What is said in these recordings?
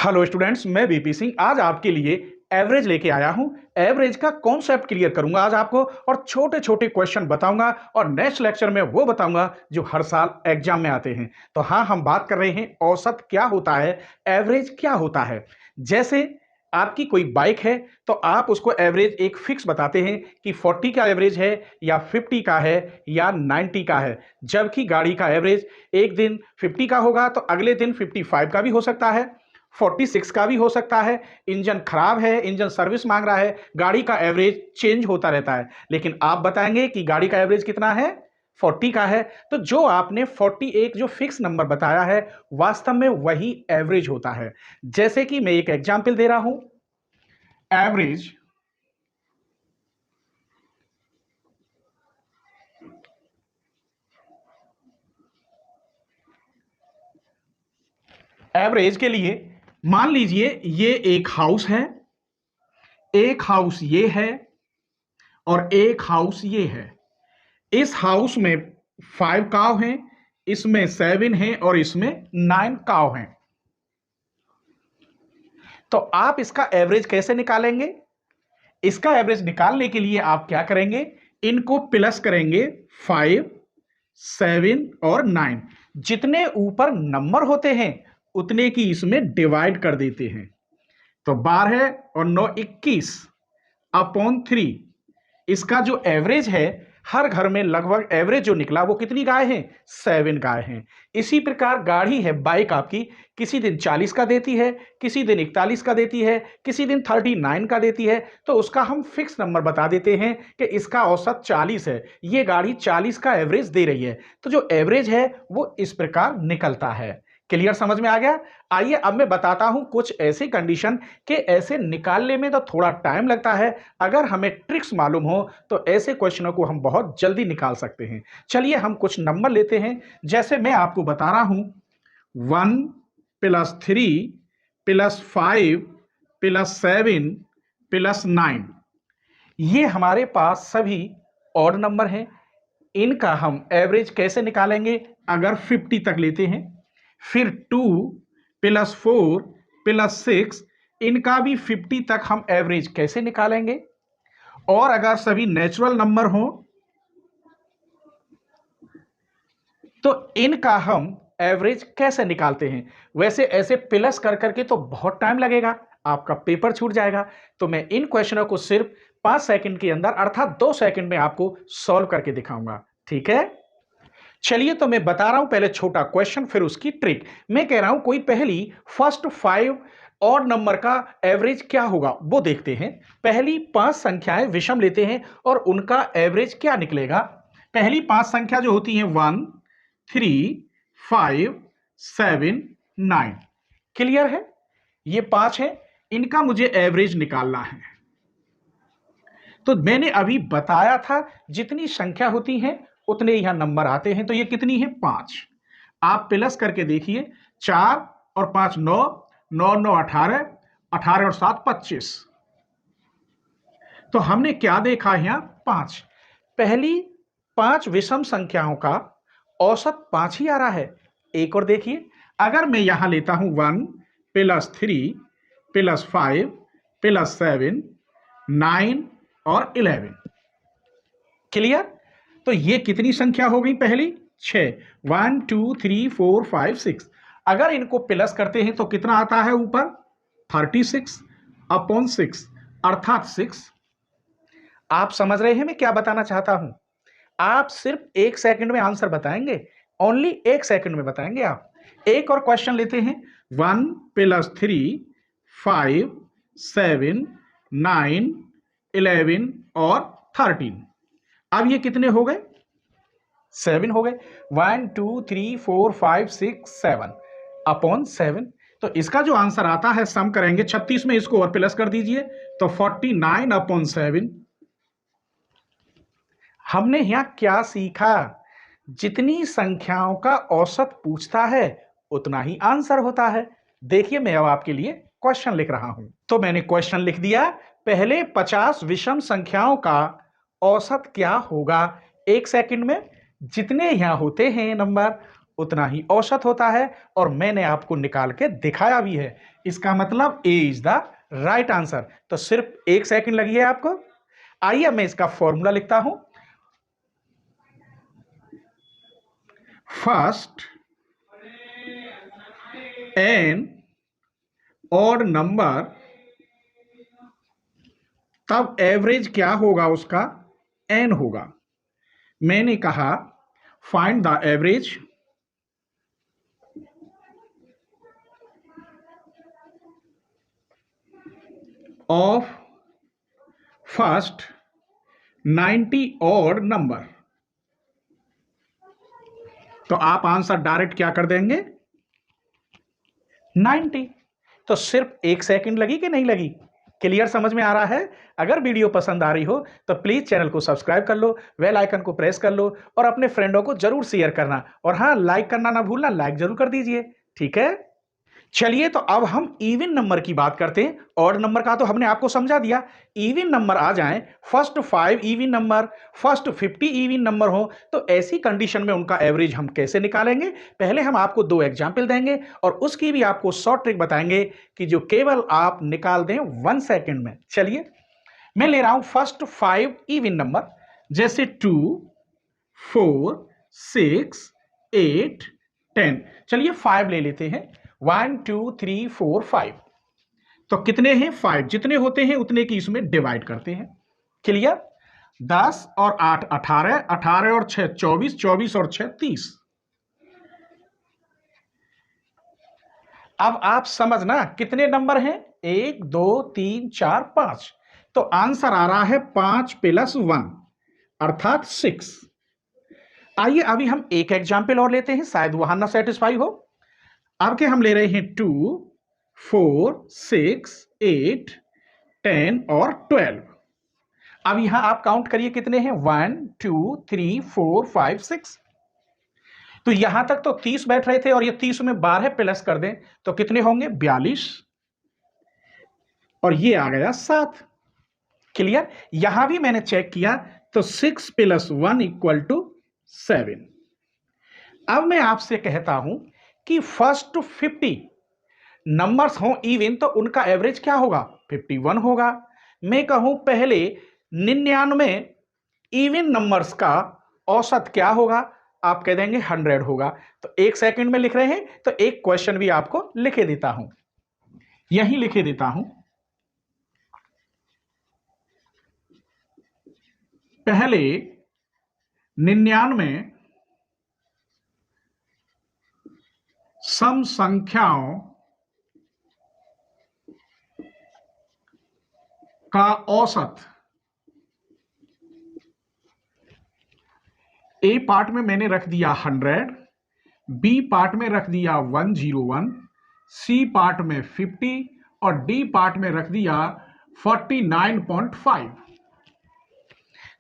Hello students, मैं BP Singh आज आपके लिए एवरेज लेके आया हूं। एवरेज का कॉन्सेप्ट क्लियर करूंगा आज आपको और छोटे छोटे क्वेश्चन बताऊंगा और नेक्स्ट लेक्चर में वो बताऊंगा जो हर साल एग्जाम में आते हैं। तो हाँ, हम बात कर रहे हैं औसत क्या होता है, एवरेज क्या होता है। जैसे आपकी कोई बाइक है तो आप उसको एवरेज एक फिक्स बताते हैं कि 40 का एवरेज है या 50 का है या 90 का है, जबकि गाड़ी का एवरेज एक दिन 50 का होगा तो अगले दिन 55 का भी हो सकता है, 46 का भी हो सकता है। इंजन खराब है, इंजन सर्विस मांग रहा है, गाड़ी का एवरेज चेंज होता रहता है। लेकिन आप बताएंगे कि गाड़ी का एवरेज कितना है, 40 का है। तो जो आपने 41 जो फिक्स नंबर बताया है, वास्तव में वही एवरेज होता है। जैसे कि मैं एक एग्जांपल दे रहा हूं, एवरेज एवरेज के लिए मान लीजिए ये एक हाउस है, एक हाउस ये है और एक हाउस ये है। इस हाउस में 5 काव हैं, इसमें 7 हैं और इसमें 9 काव हैं। तो आप इसका एवरेज कैसे निकालेंगे? इसका एवरेज निकालने के लिए आप क्या करेंगे, इनको प्लस करेंगे, 5, 7 और 9। जितने ऊपर नंबर होते हैं उतने की इसमें डिवाइड कर देते हैं। तो 12 और 9 21 अपॉन 3। इसका जो एवरेज है, हर घर में लगभग एवरेज जो निकला वो कितनी गाय हैं, 7 गाय हैं। इसी प्रकार गाड़ी है, बाइक आपकी किसी दिन 40 का देती है, किसी दिन 41 का देती है, किसी दिन 39 का देती है। तो उसका हम फिक्स नंबर बता देते हैं कि इसका औसत 40 है, ये गाड़ी 40 का एवरेज दे रही है। तो जो एवरेज है वो इस प्रकार निकलता है। क्लियर, समझ में आ गया? आइए अब मैं बताता हूं कुछ ऐसी कंडीशन के ऐसे निकालने में तो थोड़ा टाइम लगता है, अगर हमें ट्रिक्स मालूम हो तो ऐसे क्वेश्चनों को हम बहुत जल्दी निकाल सकते हैं। चलिए हम कुछ नंबर लेते हैं। जैसे मैं आपको बता रहा हूं, 1 + 3 + 5 + 7 + 9, ये हमारे पास सभी ऑड नंबर हैं। इनका हम एवरेज कैसे निकालेंगे? अगर 50 तक लेते हैं, फिर 2 + 4 + 6, इनका भी 50 तक हम एवरेज कैसे निकालेंगे? और अगर सभी नेचुरल नंबर हो तो इनका हम एवरेज कैसे निकालते हैं? वैसे ऐसे प्लस कर करके तो बहुत टाइम लगेगा, आपका पेपर छूट जाएगा। तो मैं इन क्वेश्चनों को सिर्फ 5 सेकंड के अंदर अर्थात 2 सेकंड में आपको सॉल्व करके दिखाऊंगा। ठीक है, चलिए तो मैं बता रहा हूं, पहले छोटा क्वेश्चन फिर उसकी ट्रिक। मैं कह रहा हूं कोई पहली फर्स्ट 5 और नंबर का एवरेज क्या होगा वो देखते हैं। पहली 5 संख्याएं विषम लेते हैं और उनका एवरेज क्या निकलेगा। पहली 5 संख्या जो होती हैं 1, 3, 5, 7, 9। क्लियर है? ये 5 है, इनका मुझे एवरेज निकालना है। तो मैंने अभी बताया था जितनी संख्या होती है उतने यहां नंबर आते हैं। तो ये कितनी है, 5। आप प्लस करके देखिए, 4 और 5 9, 9 9 18, 18 और 7 25। तो हमने क्या देखा यहां, 5। पहली 5 विषम संख्याओं का औसत 5 ही आ रहा है। एक और देखिए, अगर मैं यहां लेता हूं 1 + 3 + 5 + 7, 9 और 11। क्लियर? तो ये कितनी संख्या हो गई, पहली 6, 1 2 3 4 5 6। अगर इनको प्लस करते हैं तो कितना आता है ऊपर, 36 अपॉन 6 अर्थात 6। आप समझ रहे हैं मैं क्या बताना चाहता हूं? आप सिर्फ 1 सेकंड में आंसर बताएंगे, ओनली 1 सेकंड में बताएंगे आप। एक और क्वेश्चन लेते हैं, 1 + 3 5 7 9 11 और 13। अब ये कितने हो गए, 7 हो गए। 1 2 3 4 5 6 7 अपॉन 7। तो इसका जो आंसर आता है, सम करेंगे 36 में, इसको और प्लस कर दीजिए तो 49 अपॉन 7। हमने यहां क्या सीखा? जितनी संख्याओं का औसत पूछता है उतना ही आंसर होता है। देखिए मैं अब आपके लिए क्वेश्चन लिख रहा हूं। तो मैंने क्वेश्चन लिख दिया, पहले 50 विषम संख्याओं का औसत क्या होगा। 1 सेकंड में जितने यहां होते हैं नंबर उतना ही औसत होता है, और मैंने आपको निकाल के दिखाया भी है। इसका मतलब ए इज द राइट आंसर। तो सिर्फ 1 सेकंड लगी है आपको। आइए मैं इसका फॉर्मूला लिखता हूं। फर्स्ट एन ऑड नंबर, तब एवरेज क्या होगा उसका, एन होगा। मैंने कहा find the average of first 90 odd number. तो आप आंसर डायरेक्ट क्या कर देंगे, 90। तो सिर्फ 1 सेकंड लगी कि नहीं लगी? क्लियर समझ में आ रहा है? अगर वीडियो पसंद आ रही हो तो प्लीज चैनल को सब्सक्राइब कर लो, बेल आइकन को प्रेस कर लो, और अपने फ्रेंडों को जरूर शेयर करना, और हाँ, लाइक करना ना भूलना, लाइक जरूर कर दीजिए। ठीक है, चलिए तो अब हम इवन नंबर की बात करते हैं। ऑड नंबर का तो हमने आपको समझा दिया। इवन नंबर आ जाएं, first 5 even number, first 50 even number हो, तो ऐसी कंडीशन में उनका एवरेज हम कैसे निकालेंगे? पहले हम आपको 2 एग्जाम्पल देंगे और उसकी भी आपको शॉर्ट ट्रिक बताएंगे कि जो केवल आप निकाल दें 1 सेकेंड में। चलिए मैं ले रहा हूं फर्स्ट 5 इवन नंबर, जैसे 2, 4, 6, 8, 10। चलिए 5 ले लेते हैं। 1 2 3 4 5। तो कितने हैं? 5। जितने होते हैं उतने की इसमें डिवाइड करते हैं। क्लियर? 10 और 8 18, 18 और 6 24, 24 और 6 30। अब आप समझना कितने नंबर हैं, 1 2 3 4 5। तो आंसर आ रहा है 5 + 1 अर्थात 6। आइए अभी हम एक एग्जाम्पल और लेते हैं, शायद वहां ना सेटिस्फाई हो। अब के हम ले रहे हैं 2, 4, 6, 8, 10 और 12। अब यहां आप काउंट करिए कितने हैं, 1 2 3 4 5 6। तो यहां तक तो 30 बैठ रहे थे, और ये 30 में 12 प्लस कर दें तो कितने होंगे, 42, और ये आ गया 7। क्लियर? यहां भी मैंने चेक किया तो 6 + 1 = 7। अब मैं आपसे कहता हूं कि फर्स्ट 50 नंबर्स हो इवन, तो उनका एवरेज क्या होगा, 51 होगा। मैं कहूं पहले 99 इवन नंबर्स का औसत क्या होगा, आप कह देंगे 100 होगा। तो 1 सेकंड में लिख रहे हैं, तो एक क्वेश्चन भी आपको लिखे देता हूं, यही लिखे देता हूं। पहले 99 सम संख्याओं का औसत, ए पार्ट में मैंने रख दिया 100, बी पार्ट में रख दिया 101, सी पार्ट में 50 और डी पार्ट में रख दिया 49.5।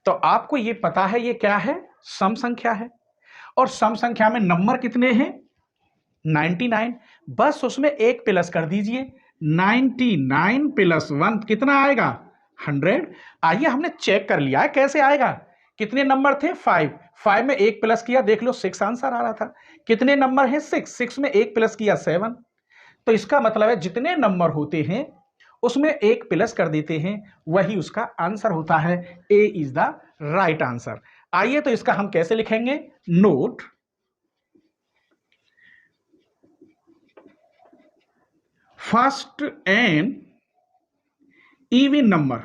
तो आपको ये पता है ये क्या है, सम संख्या है, और सम संख्या में नंबर कितने हैं, 99। बस उसमें एक प्लस कर दीजिए, 99 + 1 कितना आएगा, 100। आइए हमने चेक कर लिया है कैसे आएगा। कितने नंबर थे, 5। 5 में एक प्लस किया, देख लो 6 आंसर आ रहा था। कितने नंबर हैं, 6। 6 में एक प्लस किया, 7। तो इसका मतलब है जितने नंबर होते हैं उसमें एक प्लस कर देते हैं, वही उसका आंसर होता है। A is the right answer. आइए तो इसका हम कैसे लिखेंगे, note first an even number,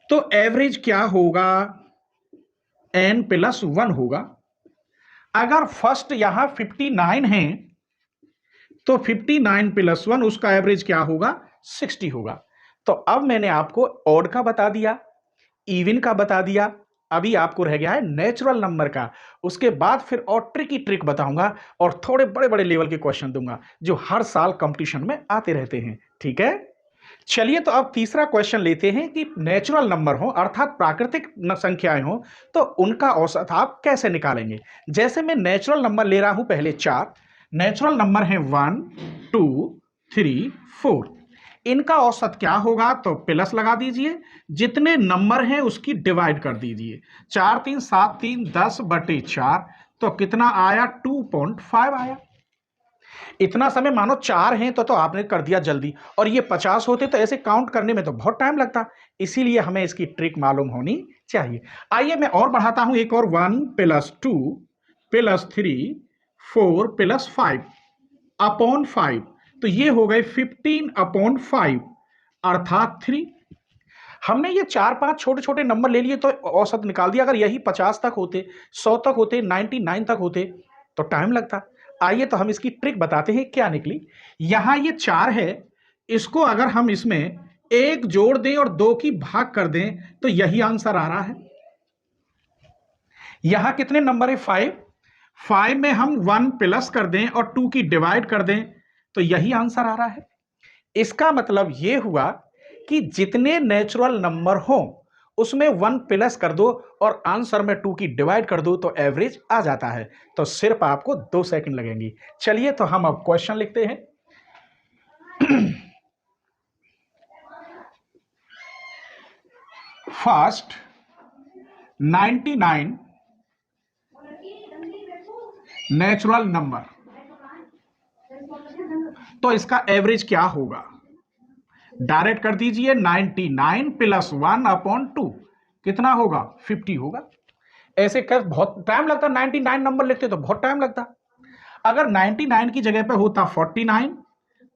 तो एवरेज क्या होगा, n + 1 होगा। अगर फर्स्ट यहां 59 है तो 59 + 1 उसका एवरेज क्या होगा, 60 होगा। तो अब मैंने आपको ऑड का बता दिया, इवन का बता दिया, अभी आपको रह गया है नेचुरल नंबर का। उसके बाद फिर और ट्रिकी ट्रिक बताऊंगा, और थोड़े बड़े बड़े लेवल के क्वेश्चन दूंगा जो हर साल कंपटीशन में आते रहते हैं। ठीक है, चलिए तो अब तीसरा क्वेश्चन लेते हैं कि नेचुरल नंबर हो अर्थात प्राकृतिक संख्याएं हो, तो उनका औसत आप कैसे निकालेंगे। जैसे मैं नेचुरल नंबर ले रहा हूं, पहले 4 नेचुरल नंबर है, 1 2 3 4। इनका औसत क्या होगा, तो प्लस लगा दीजिए, जितने नंबर हैं उसकी डिवाइड कर दीजिए। 4 3 7 3 10/4, तो कितना आया, 2.5 आया। इतना समय मानो 4 हैं तो आपने कर दिया जल्दी, और ये 50 होते तो ऐसे काउंट करने में तो बहुत टाइम लगता। इसीलिए हमें इसकी ट्रिक मालूम होनी चाहिए। आइए मैं और बढ़ाता हूं एक और, 1 + 2 + 3 4 + 5 अपॉन 5, तो ये हो गए 15/5 अर्थात 3। हमने ये 4-5 छोटे छोटे नंबर ले लिए तो औसत निकाल दिया। अगर यही 50 तक होते, 100 तक होते, 99 तक होते तो टाइम लगता। आइए तो हम इसकी ट्रिक बताते हैं क्या निकली। यहां ये 4 है, इसको अगर हम इसमें 1 जोड़ दें और 2 की भाग कर दें तो यही आंसर आ रहा है। यहां कितने नंबर है, 5। 5 में हम 1 प्लस कर दें और 2 की डिवाइड कर दें तो यही आंसर आ रहा है। इसका मतलब यह हुआ कि जितने नेचुरल नंबर हो उसमें 1 प्लस कर दो और आंसर में 2 की डिवाइड कर दो तो एवरेज आ जाता है। तो सिर्फ आपको 2 सेकंड लगेंगी। चलिए तो हम अब क्वेश्चन लिखते हैं। फर्स्ट 99 नेचुरल नंबर, तो इसका एवरेज क्या होगा, डायरेक्ट कर दीजिए। 99 + 1/2 कितना होगा, 50 होगा। ऐसे कर बहुत टाइम लगता, 99 नंबर लिखते तो बहुत टाइम लगता। अगर 99 की जगह पे होता 49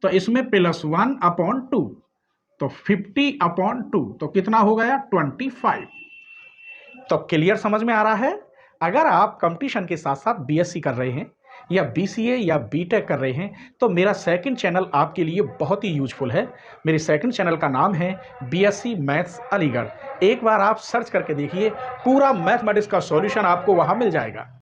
तो इसमें +1/2 तो 50/2 तो कितना हो गया, 25। तो क्लियर समझ में आ रहा है। अगर आप कंपटीशन के साथ साथ बीएससी कर रहे हैं या बीसीए या बीटेक कर रहे हैं तो मेरा सेकंड चैनल आपके लिए बहुत ही यूजफुल है। मेरे सेकंड चैनल का नाम है बीएससी मैथ्स अलीगढ़। एक बार आप सर्च करके देखिए, पूरा मैथमेटिक्स का सॉल्यूशन आपको वहां मिल जाएगा।